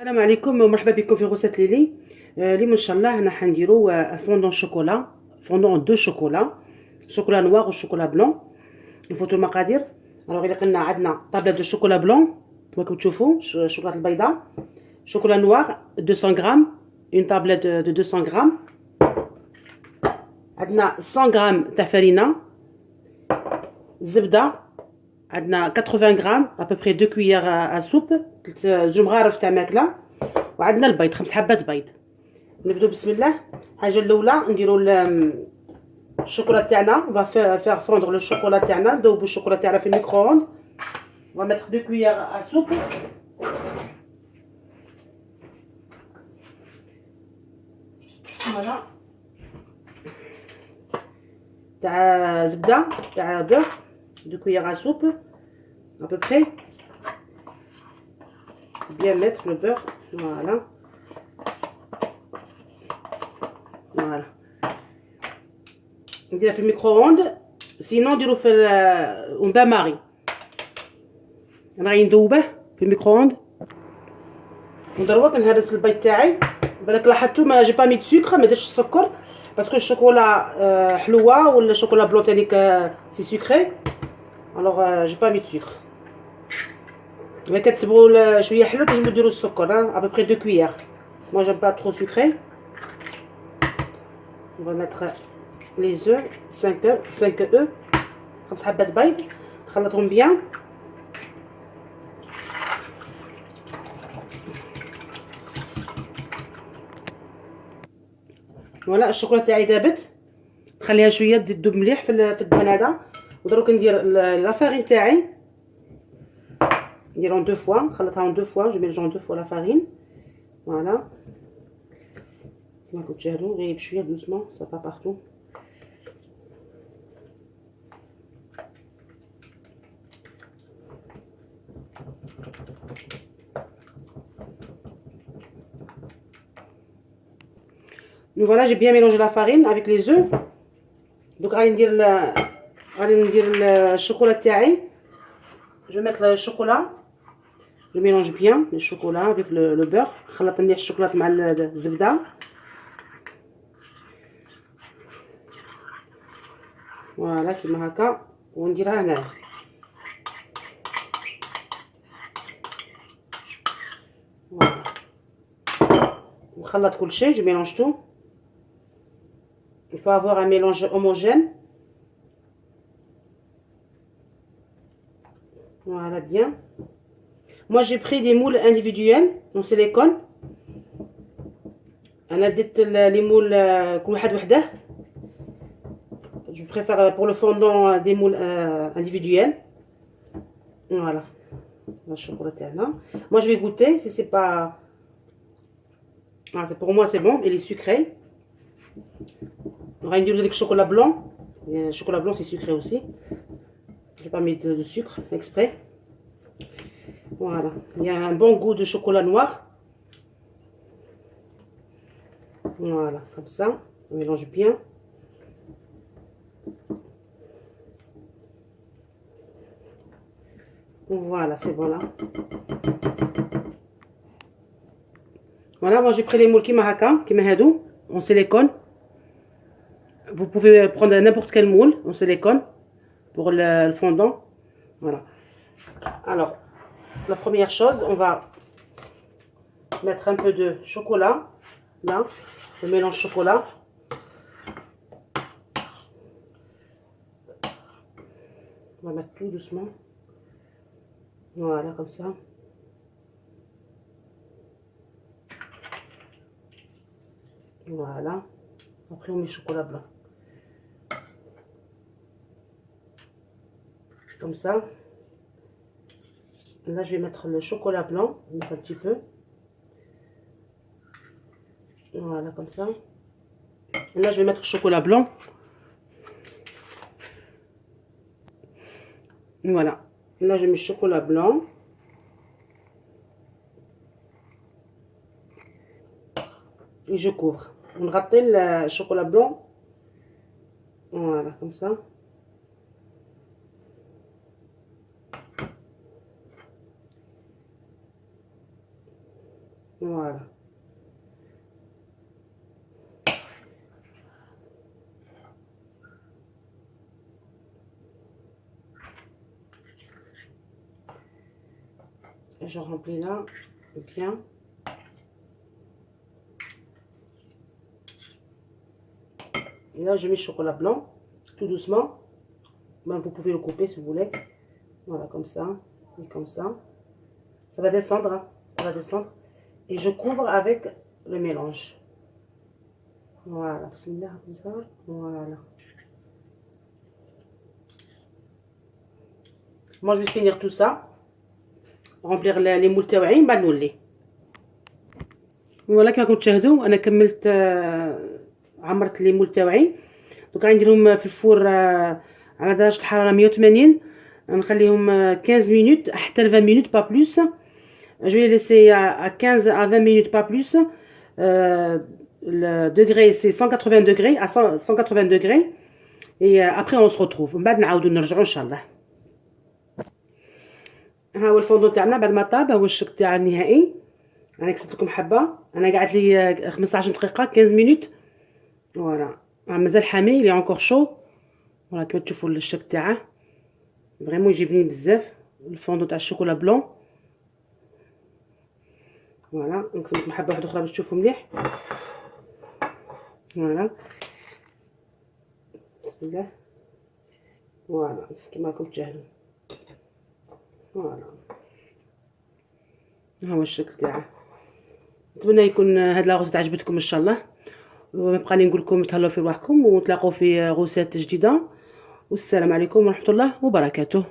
السلام عليكم ومرحبا بكم في غرفة ليلي. اليوم ان شاء الله حنديرو فوندون شوكولا، فوندون دو شوكولا، شوكولا نوار وشوكولا بلون. نفوتو المقادير. الوغ الا قلنا عندنا طابله دو شوكولا بلون كما راكم تشوفوا، الشوكولا البيضاء، شوكولا نوار 200 غرام، اون طابله دو 200 غرام. عندنا 100 غرام تاع فرينه، الزبده عندنا 80 غرام ابوبري 2 كويير ا سوب، زوج مغارف تاع ماكله، وعندنا البيض 5 حبات بيض. نبداو بسم الله. الحاجه الاولى نديرو الشوكولا تاعنا، فيغ فوندر لو شوكولا تاعنا، ندوبو الشوكولا تاعنا في الميكرووند، ومتر 2 كويير ا سوب. فوالا تاع زبده تاع بور 2 كويير ا سوب à peu près. Bien mettre le beurre, voilà. Voilà. نديرها في الميكرووند، سينو نديرو في اون بان ماري. انا غادي ندوبه في الميكرووند ودروك نهرس البيض تاعي. بالك لاحظتوا ما جي با ميت سكر، ما درتش السكر باسكو الشوكولا حلوه ولا الشوكولا بلون تانيك سي سكري، الوغ جي با ميت سكر. الا كتبغوا شويه حلو تنجمو ديروا السكر، ابوبري 2 كويير. moi j'aime pas trop sucré. on va mettre les œufs 5 œufs 5 حبات بيض، نخلطهم بيان. فوالا الشوكولا تاعي دابت، نخليها شويه تذوب مليح في الدهن هذا. ودروك ندير لا فارين تاعي، نديرهم 2 فوا، نخلطها 2 فوا، جو ميلونج 2 فوا لا فارين. فوالا كما راكم تشاهدوا، غير بشويه دوسمون سا با بارتو. Donc voilà, j'ai bien mélangé la farine avec les œufs. Donc غادي ندير الشوكولا تاعي. Je vais mettre le chocolat. Je mélange bien le chocolat avec le beurre. خلط مليح الشوكولا مع الزبده. فوالا كيما هكا، ونديرها هنايا. فوالا نخلط كل شيء، je mélange tout. Il faut avoir un mélange homogène. Voilà, bien. Moi j'ai pris des moules individuels en silicone. انا ديت لي مول كل واحد وحده. Je préfère pour le fondant des moules individuels. Voilà. La chocolat تاعنا. Moi je vais goûter si c'est pas. Ah, pour moi c'est bon, il est sucré. On va ندير ديك الشوكولا بلون. Le chocolat blanc c'est sucré aussi. J'ai pas mis de sucre exprès. Voilà, il y a un bon goût de chocolat noir. Voilà, comme ça, on mélange bien. Voilà, c'est bon là. Voilà, moi j'ai pris les moules qui mahadou en silicone. Vous pouvez prendre n'importe quel moule en silicone pour le fondant. Voilà. Alors, la première chose, on va mettre un peu de chocolat, là, le mélange chocolat. On va mettre tout doucement. Voilà, comme ça. Voilà. Après, on met le chocolat blanc. Comme ça. Là, je vais mettre le chocolat blanc, un petit peu. Voilà, comme ça. Et là, je vais mettre le chocolat blanc. Voilà. Là, je mets le chocolat blanc. Et je couvre. On rappelle le chocolat blanc. Voilà, comme ça. je remplis là bien. Et là, je mets le chocolat blanc, tout doucement. Ben, vous pouvez le couper si vous voulez. Voilà, comme ça. Et comme ça. Ça va descendre, hein. Ça va descendre. Et je couvre avec le mélange. Voilà, comme ça. Voilà. Moi, je vais finir tout ça. Remplir les moules تاوعي بعد نولي. فوالا كما راكم تشاهدوا انا كملت عمرت لي مول تاوعي. دوك غنديرهم في الفور على درجه الحراره 180. نخليهم 15 minutes حتى ل 20 minutes pas plus. Je vais les laisser à 15 à 20 minutes pas plus. Le degré c'est 180 degrés à 180 degrés. Et après on se retrouve. من بعد نعاودو نرجعوا ان شاء الله. ها هو الفوندو تاعنا بعد ما طاب. هو الشكل تاع النهائي. انا كسبت لكم حبه. انا قعدت لي 15 دقيقه 15 minutes. فوالا مازال حامي لي انكور شو. فوالا كما تشوفوا الشكل تاعه فريمون يجيبني بزاف. الفوندو تاع الشوكولا بلون. فوالا نكسب لكم حبه واحده اخرى باش تشوفوا مليح. فوالا بسم الله. فوالا كما راكم تشاهدوا. فوالا ها هو الشكل تاعه. نتمنى يكون هاد لاغوسيت عجبتكم ان شاء الله. ومبقى لي نقول لكم تهلاو في رواحكم ونتلاقاو في غوسات جديده. والسلام عليكم ورحمه الله وبركاته.